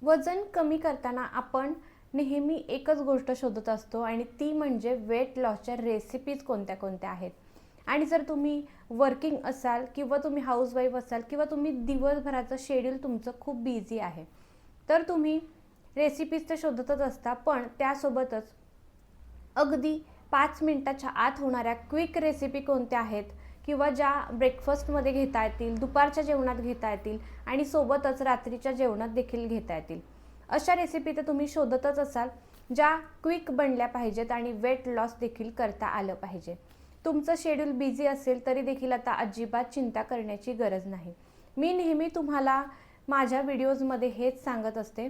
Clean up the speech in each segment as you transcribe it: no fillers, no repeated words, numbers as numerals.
वजन कमी करताना आपण नेहमी एकच गोष्ट शोधत असतो आणि ती म्हणजे वेट लॉसच्या रेसिपीज कोणत्या कोणत्या आहेत. आणि जर तुम्ही वर्किंग असाल किंवा तुम्ही हाऊसवाईफ असाल किंवा तुम्ही दिवसभराचं शेड्यूल तुमचं खूप बिझी आहे, तर तुम्ही रेसिपीज तर शोधतच असता, पण त्यासोबतच अगदी 5 मिनिटाच्या आत होणाऱ्या क्विक रेसिपी कोणत्या आहेत किंवा ज्या ब्रेकफास्टमध्ये घेता येतील, दुपारच्या जेवणात घेता येतील आणि सोबतच रात्रीच्या जेवणात देखील घेता येतील, अशा रेसिपी तर तुम्ही शोधतच असाल, ज्या क्विक बनल्या पाहिजेत आणि वेट लॉस देखील करता आलं पाहिजे. तुमचं शेड्यूल बिझी असेल तरी देखील आता अजिबात चिंता करण्याची गरज नाही. मी नेहमी तुम्हाला माझ्या व्हिडिओजमध्ये हेच सांगत असते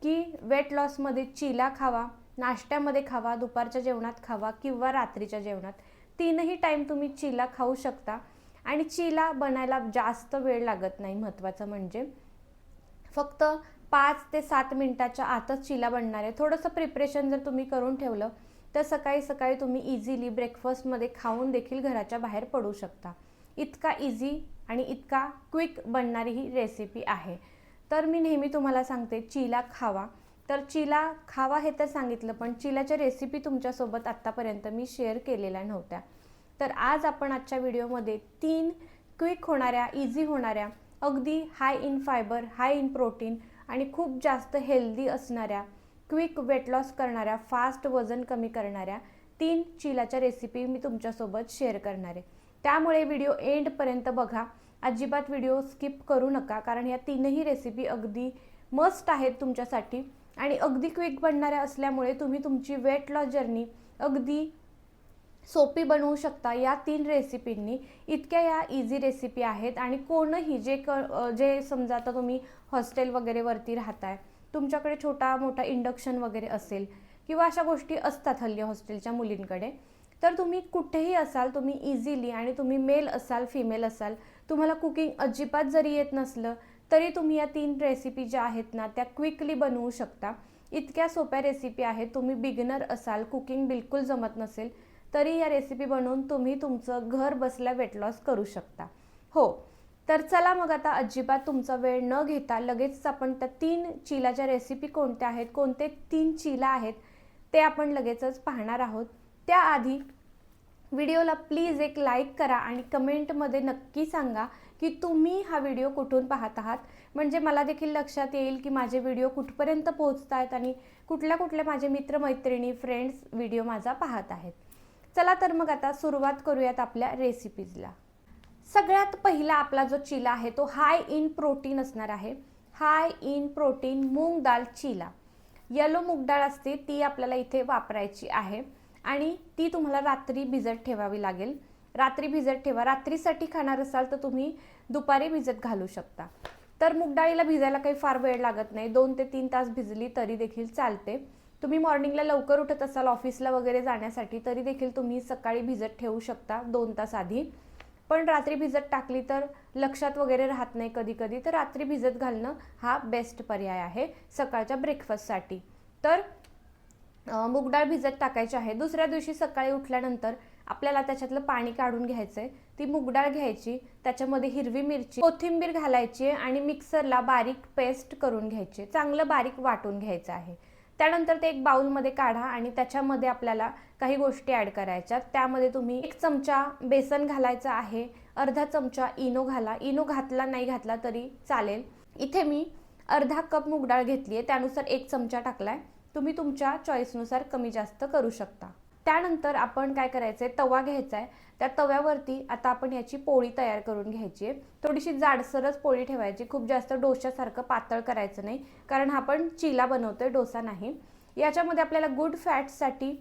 की वेट लॉसमध्ये चिला खावा, नाश्त्यामध्ये खावा, दुपारच्या जेवणात खावा किंवा रात्रीच्या जेवणात. तीनही टाईम तुम्ही चिला खाऊ शकता आणि चिला बनायला जास्त वेळ लागत नाही. महत्त्वाचं म्हणजे फक्त 5 ते 7 मिनिटाच्या आतच चिला बनणार आहे. थोडंसं प्रिपरेशन जर तुम्ही करून ठेवलं तर सकाळी सकाळी तुम्ही इझिली ब्रेकफास्टमध्ये खाऊन देखील घराच्या बाहेर पडू शकता. इतका इझी आणि इतका क्विक बनणारी ही रेसिपी आहे. तर मी नेहमी तुम्हाला सांगते चिला खावा. तर चिला खावा हे तर सांगितलं, पण चिलाच्या रेसिपी तुमच्यासोबत आत्तापर्यंत मी शेअर केलेल्या नव्हत्या. तर आज आपण आजच्या व्हिडिओमध्ये 3 क्विक होणाऱ्या, इझी होणाऱ्या, अगदी high in fibre, high in protein आणि खूप जास्त हेल्दी असणाऱ्या, क्विक वेट लॉस करणाऱ्या, फास्ट वजन कमी करणाऱ्या 3 चिलाच्या रेसिपी मी तुमच्यासोबत शेअर करणार आहे. त्यामुळे व्हिडिओ एंडपर्यंत बघा, अजिबात व्हिडिओ स्किप करू नका, कारण या तीनही रेसिपी अगदी मस्ट आहेत तुमच्यासाठी आणि अगदी क्विक बनणाऱ्या असल्यामुळे तुम्ही तुमची वेट लॉस जर्नी अगदी सोपी बनवू शकता या 3 रेसिपींनी. इतक्या या इझी रेसिपी आहेत आणि कोणही जे समजा आता तुम्ही हॉस्टेल वगैरे वरती राहताय, तुमच्याकडे छोटा मोठा इंडक्शन वगैरे असेल किंवा अशा गोष्टी असतात हल्ली हॉस्टेलच्या मुलींकडे, तर तुम्ही कुठेही असाल, तुम्ही इझिली, आणि तुम्ही मेल असाल, फिमेल असाल, तुम्हाला कुकिंग अजिबात जरी येत नसलं तरी तुम्ही या 3 रेसिपी ज्या आहेत ना त्या क्विकली बनवू शकता. इतक्या सोप्या रेसिपी आहेत. तुम्ही बिगिनर असाल, कुकिंग बिलकुल जमत नसेल तरी या रेसिपी बनवून तुम्ही तुमचं घर बसल्या वेट लॉस करू शकता. हो, तर चला मग आता अजिबात तुमचा वेळ न घेता लगेच आपण त्या 3 चिलाच्या रेसिपी कोणत्या आहेत, कोणते 3 चिला आहेत ते आपण लगेचच पाहणार आहोत. त्याआधी व्हिडिओला प्लीज एक लाईक करा आणि कमेंटमध्ये नक्की सांगा की तुम्ही हा व्हिडिओ कुठून पाहत आहात, म्हणजे मला देखील लक्षात येईल की माझे व्हिडिओ कुठपर्यंत पोहोचत आहेत आणि कुठल्या कुठल्या माझे मित्रमैत्रिणी, फ्रेंड्स व्हिडिओ माझा पाहत आहेत. चला तर मग आता सुरुवात करूयात आपल्या रेसिपीजला. सगळ्यात पहिला आपला जो चिला आहे तो हाय इन प्रोटीन असणार आहे. हाय इन प्रोटीन मूग डाळ चिला. येलो मूग डाळ असते ती आपल्याला इथे वापरायची आहे आणि ती तुम्हाला रात्री भिजत ठेवावी लागेल. रात्री भिजत ठेवा. रात्रीसाठी खाणार असाल तर तुम्ही दुपारी भिजत घालू शकता. तर मूग डाळीला भिजायला काही फार वेळ लागत नाही. 2 ते 3 तास भिजली तरी देखील चालते. तुम्ही मॉर्निंगला लवकर उठत असाल ऑफिसला वगैरे जाण्यासाठी तरी देखील तुम्ही सकाळी भिजत ठेवू शकता 2 तास आधी. पण रात्री भिजत टाकली तर लक्षात वगैरे राहत नाही कधी कधी, तर रात्री भिजत घालणं हा बेस्ट पर्याय आहे सकाळच्या ब्रेकफास्टसाठी. तर मूग डाळ भिजत टाकायची आहे. दुसऱ्या दिवशी सकाळी उठल्यानंतर आपल्याला त्याच्यातलं पाणी काढून घ्यायचंय. ती मूग डाळ घ्यायची, त्याच्यामध्ये हिरवी मिरची, कोथिंबीर घालायची आणि मिक्सरला बारीक पेस्ट करून घ्यायची. चांगलं बारीक वाटून घ्यायचं आहे. त्यानंतर ते एक बाउलमध्ये काढा आणि त्याच्यामध्ये आपल्याला काही गोष्टी ॲड करायच्या. त्यामध्ये तुम्ही 1 चमचा बेसन घालायचं आहे, अर्धा चमचा इनो घाला. इनो घातला नाही घातला तरी चालेल. इथे मी अर्धा कप मूग डाळ घेतली आहे, त्यानुसार 1 चमचा टाकलाय. तुम्ही तुमच्या चॉईसनुसार कमी जास्त करू शकता. त्यानंतर आपण काय करायचंय, तवा घ्यायचा आहे. त्या तव्यावरती आता आपण याची पोळी तयार करून घ्यायची आहे. थोडीशी जाडसरच पोळी ठेवायची, खूप जास्त डोश्यासारखं पातळ करायचं नाही, कारण हा आपण चिला बनवतोय, डोसा नाही. याच्यामध्ये आपल्याला गुड फॅट्ससाठी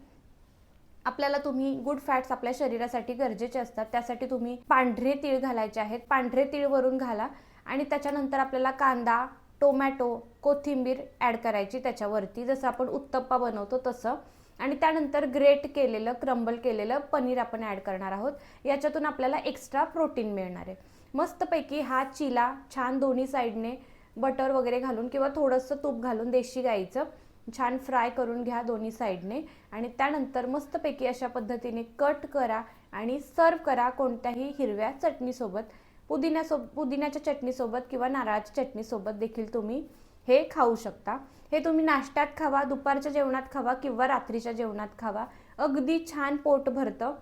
तुम्ही गुड फॅट्स आपल्या शरीरासाठी गरजेचे असतात. त्यासाठी तुम्ही पांढरे तीळ घालायचे आहेत. पांढरे तीळ वरून घाला आणि त्याच्यानंतर आपल्याला कांदा, टोमॅटो, कोथिंबीर ॲड करायची त्याच्यावरती, जसं आपण उत्तप्पा बनवतो तसं. आणि त्यानंतर ग्रेट केलेलं, क्रम्बल केलेलं पनीर आपण ॲड करणार आहोत. याच्यातून आपल्याला एक्स्ट्रा प्रोटीन मिळणार आहे. मस्तपैकी हा चिला छान दोन्ही साईडने बटर वगैरे घालून किंवा थोडंसं तूप घालून देशी गाईचं छान फ्राय करून घ्या दोन्ही साईडने आणि त्यानंतर मस्तपैकी अशा पद्धतीने कट करा आणि सर्व करा कोणत्याही हिरव्या चटणीसोबत. पुदिन्याच्या चटणीसोबत किंवा नारळाच्या चटणीसोबत देखील तुम्ही हे खाऊ शकता। हे तुम्ही नाश्त्यात खावा, दुपारच्या जेवणात खावा किंवा रात्रीच्या जेवणात खावा, अगदी छान पोट भरतं,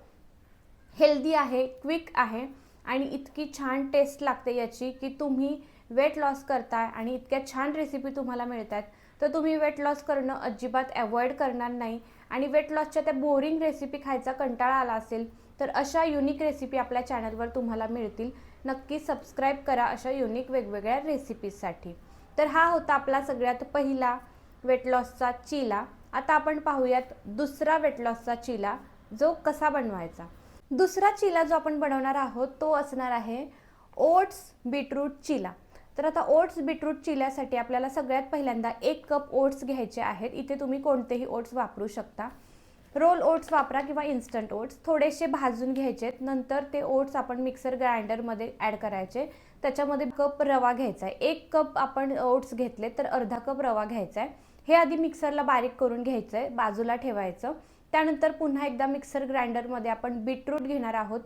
हेल्दी आहे, क्विक आहे आणि इतकी छान टेस्ट लागते याची की तुम्ही वेट लॉस करताय आणि इतक्या छान रेसिपी तुम्हाला मिळतात तर तुम्ही वेट लॉस करणं अजिबात अवॉइड करणार नाही। आणि वेट लॉसच्या त्या बोरिंग रेसिपी खायचा कंटाळा आला असेल तर अशा युनिक रेसिपी आपल्या चॅनलवर तुम्हाला मिळतील। नक्की सबस्क्राईब करा अशा युनिक वेगवेगळ्या रेसिपीजसाठी। तर हा होता आपला सगळ्यात पहिला वेट लॉसचा चीला। आता आपण पाहूयात दुसरा वेट लॉसचा चीला, जो कसा बनवायचा। दुसरा चीला जो आपण बनवणार आहोत तो असणार आहे ओट्स बीटरूट चीला। तर आता ओट्स बीटरूट चिल्यासाठी आपल्याला सगळ्यात पहिल्यांदा 1 कप ओट्स घ्यायचे आहेत। इथे तुम्ही कोणतेही ओट्स वापरू शकता, रोल ओट्स वापरा किंवा इन्स्टंट ओट्स। थोडेसे भाजून घ्यायचे, नंतर ते ओट्स आपण मिक्सर ग्राइंडरमध्ये ॲड करायचे। त्याच्यामध्ये कप रवा घ्यायचा आहे, 1 कप आपण ओट्स घेतले तर अर्धा कप रवा घ्यायचा आहे। हे आधी मिक्सरला बारीक करून घ्यायचं आहे, बाजूला ठेवायचं। त्यानंतर पुन्हा एकदा मिक्सर ग्राइंडरमध्ये आपण बीटरूट घेणार आहोत,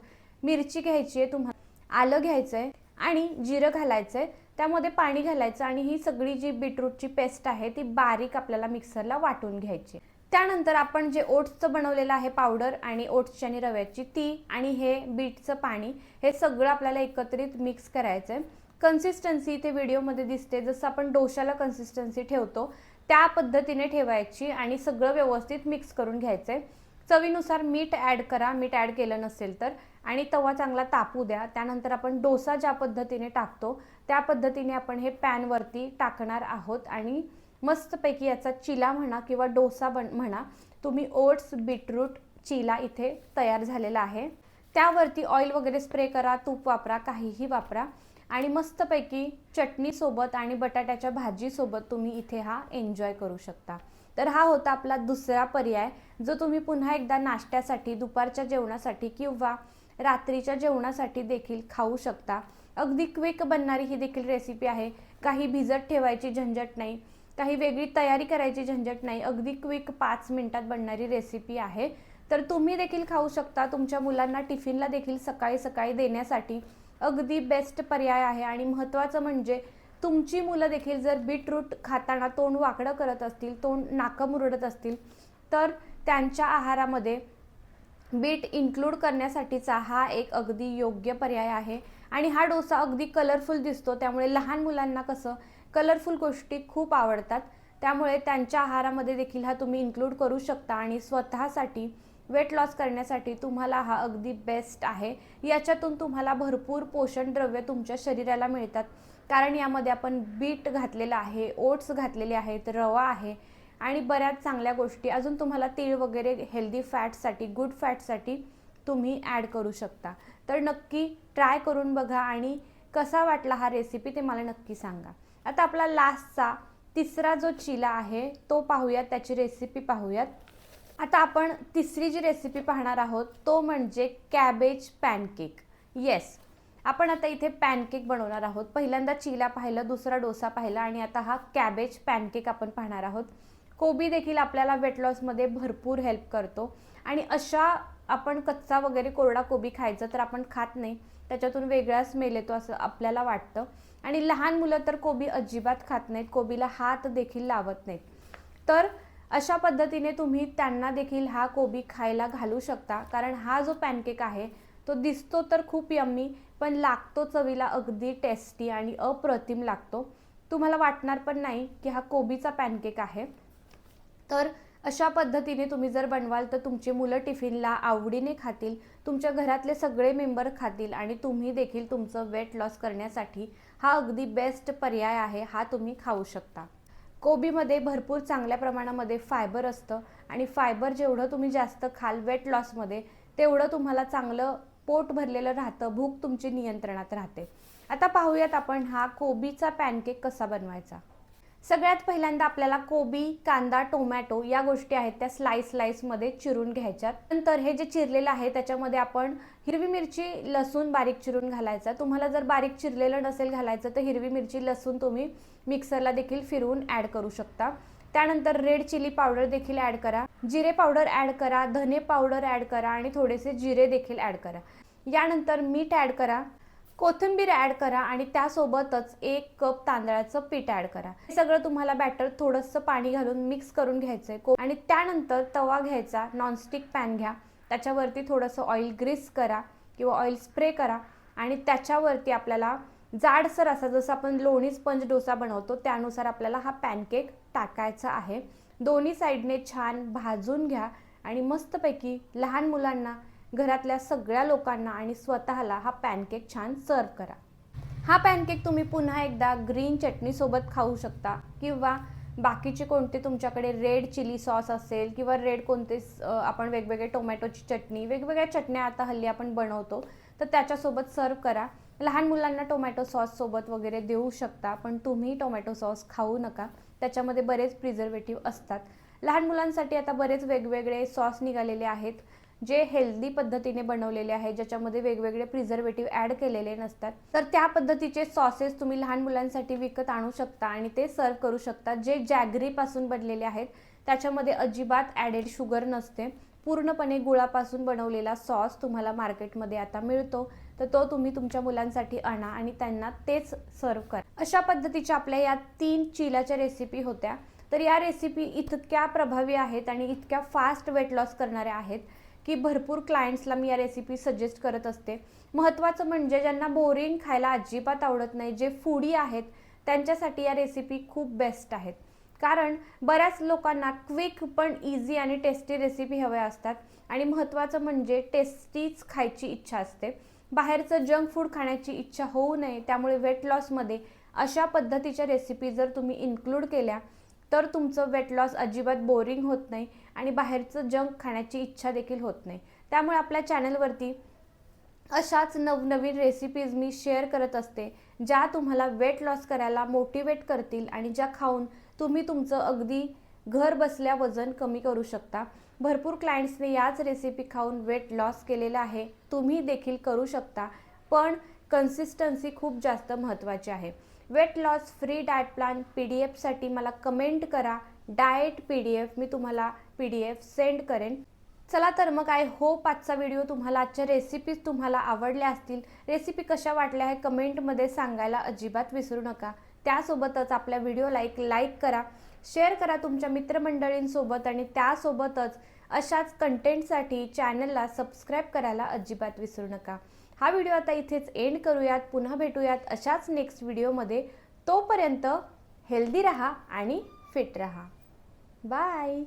मिरची घ्यायची आहे तुम्हाला, आलं घ्यायचं आहे आणि जिरं घालायचं आहे, त्यामध्ये पाणी घालायचं आणि ही सगळी जी बीटरूटची पेस्ट आहे ती बारीक आपल्याला मिक्सरला वाटून घ्यायची। त्यानंतर आपण जे ओट्सचं बनवलेलं आहे पावडर आणि ओट्सची आणि रव्याची ती आणि हे बीटचं पाणी हे सगळं आपल्याला एकत्रित मिक्स करायचं आहे। कन्सिस्टन्सी इथे व्हिडिओमध्ये दिसते, जसं आपण डोशाला कन्सिस्टन्सी ठेवतो त्या पद्धतीने ठेवायची आणि सगळं व्यवस्थित मिक्स करून घ्यायचं आहे। चवीनुसार मीठ ॲड करा, मीठ ॲड केलं नसेल तर, आणि तवा चांगला तापू द्या। त्यानंतर आपण डोसा ज्या पद्धतीने टाकतो त्या पद्धतीने आपण हे पॅनवरती टाकणार आहोत आणि मस्तपैकी याचा चिला म्हणा किंवा डोसा म्हणा तुम्ही, ओट्स बीटरूट चिला इथे तयार झालेला आहे। त्यावरती ऑइल वगैरे स्प्रे करा, तूप वापरा, काहीही वापरा आणि मस्तपैकी चटणीसोबत आणि बटाट्याच्या भाजीसोबत तुम्ही इथे हा एन्जॉय करू शकता। तर हा होता आपला दुसरा पर्याय, जो तुम्ही पुन्हा एकदा नाश्त्यासाठी, दुपारच्या जेवणासाठी किंवा रात्रीच्या जेवणासाठी देखील खाऊ शकता। अगदी क्विक बनणारी ही देखील रेसिपी आहे, काही भिजत ठेवायची झंझट नाही, काही वेगळी तयारी करायची झंझट नाही, अगदी क्विक 5 मिनिटात बनणारी रेसिपी आहे। तर तुम्ही देखील खाऊ शकता, तुमच्या मुलांना टिफिनला देखील सकाळी सकाळी देण्यासाठी अगदी बेस्ट पर्याय आहे। आणि महत्त्वाचं म्हणजे तुमची मुलं देखील जर बीटरूट खाताना तोंड वाकडं करत असतील, तोंड नाकं मुरडत असतील तर त्यांच्या आहारामध्ये बीट इन्क्लूड करण्यासाठीचा हा एक अगदी योग्य पर्याय आहे। आणि हा डोसा अगदी कलरफुल दिसतो, त्यामुळे लहान मुलांना कसं कलरफुल गोष्टी खूप आवडतात, त्यामुळे त्यांच्या आहारामध्ये देखील हा तुम्ही इन्क्लूड करू शकता। आणि स्वतःसाठी वेट लॉस करण्यासाठी तुम्हाला हा अगदी बेस्ट आहे। याच्यातून तुम्हाला भरपूर पोषण द्रव्य तुमच्या शरीराला मिळतात, कारण यामध्ये आपण बीट घातलेलं आहे, ओट्स घातलेले आहेत, रवा आहे आणि बऱ्याच चांगल्या गोष्टी, अजून तुम्हाला तीळ वगैरे हेल्दी फॅट्ससाठी, गुड फॅट्ससाठी तुम्ही ॲड करू शकता। तर नक्की ट्राय करून बघा आणि कसा वाटला हा रेसिपी ते मला नक्की सांगा। आता आपला लास्टचा तिसरा जो चिला आहे तो पाहूयात, त्याची रेसिपी पाहूयात। आता आपण तिसरी जी रेसिपी पाहणार आहोत तो म्हणजे कॅबेज पॅनकेक। येस, आपण आता इथे पॅनकेक बनवणार आहोत। पहिल्यांदा चिला पाहिलं, दुसरा डोसा पाहिला आणि आता हा कॅबेज पॅनकेक आपण पाहणार आहोत। कोबी देखील आपल्याला वेट लॉसमध्ये भरपूर हेल्प करतो आणि अशा आपण कच्चा वगैरे कोरडा कोबी खायचं तर आपण खात नाही, त्याच्यातून वेगळा स्मेल येतो असं आपल्याला वाटतं। आणि लहान मुलं तर कोबी अजिबात खात नाहीत, कोबीला हात देखील लावत नाहीत। तर अशा पद्धतीने तुम्ही त्यांना देखील हा कोबी खायला घालू शकता, कारण हा जो पॅनकेक आहे तो दिसतो तर खूप यम्मी, पण लागतो चवीला अगदी टेस्टी आणि अप्रतिम लागतो। तुम्हाला वाटणार पण नाही की हा कोबीचा पॅनकेक आहे। तर अशा पद्धतीने तुम्ही जर बनवाल तर तुमची मुलं टिफिनला आवडीने खातील, तुमच्या घरातले सगळे मेंबर खातील आणि तुम्ही देखील तुमचं वेट लॉस करण्यासाठी हा अगदी बेस्ट पर्याय आहे, हा तुम्ही खाऊ शकता। कोबीमध्ये भरपूर चांगल्या प्रमाणामध्ये फायबर असतं आणि फायबर जेवढं तुम्ही जास्त खाल वेट लॉसमध्ये तेवढं तुम्हाला चांगलं पोट भरलेलं राहतं, भूक तुमची नियंत्रणात राहते। आता पाहूयात आपण हा कोबीचा पॅनकेक कसा बनवायचा। सगळ्यात पहिल्यांदा आपल्याला कोबी, कांदा, टोमॅटो या गोष्टी आहेत त्या स्लाइसमध्ये चिरून घ्यायच्यात। नंतर हे जे चिरलेलं आहे त्याच्यामध्ये आपण हिरवी मिरची, लसूण बारीक चिरून घालायचा। तुम्हाला जर बारीक चिरलेलं नसेल घालायचं तर हिरवी मिरची, लसूण तुम्ही मिक्सरला देखील फिरवून ॲड करू शकता। त्यानंतर रेड चिली पावडर देखील ॲड करा, जिरे पावडर ॲड करा, धने पावडर ॲड करा आणि थोडेसे जिरे देखील ॲड करा। यानंतर मीठ ॲड करा, कोथिंबीर ॲड करा आणि त्यासोबतच 1 कप तांदळाचं पीठ ॲड करा. हे सगळं तुम्हाला बॅटर थोडंसं पाणी घालून मिक्स करून घ्यायचं आहे आणि त्यानंतर तवा घ्यायचा, नॉनस्टिक पॅन घ्या, त्याच्यावरती थोडंसं ऑइल ग्रीस करा किंवा ऑइल स्प्रे करा आणि त्याच्यावरती आपल्याला जाडसर असा, जसं आपण लोणी स्पंज डोसा बनवतो त्यानुसार आपल्याला हा पॅनकेक टाकायचा आहे. दोन्ही साईडने छान भाजून घ्या आणि मस्तपैकी लहान मुलांना, घरातल्या सगळ्या लोकांना आणि स्वतःला हा पॅनकेक छान सर्व करा. हा पॅनकेक तुम्ही पुन्हा एकदा ग्रीन चटणीसोबत खाऊ शकता किंवा बाकीचे कोणते तुमच्याकडे रेड चिली सॉस असेल किंवा रेड कोणते आपण वेगवेगळे टोमॅटोची चटणी, वेगवेगळ्या चटण्या आता हल्ली आपण बनवतो, तर त्याच्यासोबत सर्व करा. लहान मुलांना टोमॅटो सॉससोबत वगैरे देऊ शकता, पण तुम्ही टोमॅटो सॉस खाऊ नका, त्याच्यामध्ये बरेच प्रिझर्वेटिव्ह असतात. लहान मुलांसाठी आता बरेच वेगवेगळे सॉस निघालेले आहेत जे हेल्दी पद्धतीने बनवलेले आहेत, ज्याच्यामध्ये वेगवेगळे प्रिझर्वेटिव्ह ॲड केलेले नसतात. तर त्या पद्धतीचे सॉसेस तुम्ही लहान मुलांसाठी विकत आणू शकता आणि ते सर्व करू शकता, जे जॅगरीपासून बनलेले आहेत. त्याच्यामध्ये अजिबात ॲडेड शुगर नसते, पूर्णपणे गुळापासून बनवलेला सॉस तुम्हाला मार्केटमध्ये आता मिळतो. तर तो तुम्ही तुमच्या मुलांसाठी आणा आणि त्यांना तेच सर्व करा. अशा पद्धतीच्या आपल्या या 3 चिलाच्या रेसिपी होत्या. तर या रेसिपी इतक्या प्रभावी आहेत आणि इतक्या फास्ट वेट लॉस करणाऱ्या आहेत की भरपूर क्लायंट्सला मी या रेसिपी सजेस्ट करत असते. महत्त्वाचं म्हणजे ज्यांना बोरिंग खायला अजिबात आवडत नाही, जे फूडी आहेत, त्यांच्यासाठी या रेसिपी खूप बेस्ट आहेत. कारण बऱ्याच लोकांना क्विक पण इझी आणि टेस्टी रेसिपी हव्या असतात आणि महत्त्वाचं म्हणजे टेस्टीच खायची इच्छा असते. बाहेरचं जंक फूड खाण्याची इच्छा होऊ नये. त्यामुळे वेट लॉसमध्ये अशा पद्धतीच्या रेसिपी जर तुम्ही इन्क्लूड केल्या तर तुमचं वेट लॉस अजिबात बोरिंग होत नाही आणि बाहेरचं जंक खाण्याची इच्छा देखील होत नाही. त्यामुळे आपल्या चॅनलवरती अशाच नवनवीन रेसिपीज मी शेअर करत असते, ज्या तुम्हाला वेट लॉस करायला मोटिवेट करतील आणि ज्या खाऊन तुम्ही तुमचं अगदी घर बसल्या वजन कमी करू शकता. भरपूर क्लायंट्सने याच रेसिपी खाऊन वेट लॉस केलेला आहे. तुम्ही देखील करू शकता, पण कन्सिस्टन्सी खूप जास्त महत्त्वाची आहे. Weight loss free diet plan PDF-साठी मला कमेंट करा, डाएट PDF. मी तुम्हाला PDF सेंड करेन. चला तर मग आय होप आजचा व्हिडिओ तुम्हाला, आजच्या रेसिपीज तुम्हाला आवडल्या असतील. रेसिपी कशा वाटल्या हे कमेंटमध्ये सांगायला अजिबात विसरू नका. त्यासोबतच आपल्या व्हिडिओला एक लाईक करा, शेअर करा तुमच्या मित्रमंडळींसोबत आणि त्यासोबतच अशाच कंटेंटसाठी चॅनलला सबस्क्राईब करायला अजिबात विसरू नका. हा व्हिडिओ आता इथेच एंड करूयात. पुन्हा भेटूयात अशाच नेक्स्ट व्हिडिओमध्ये. तोपर्यंत हेल्दी रहा आणि फिट रहा. बाय.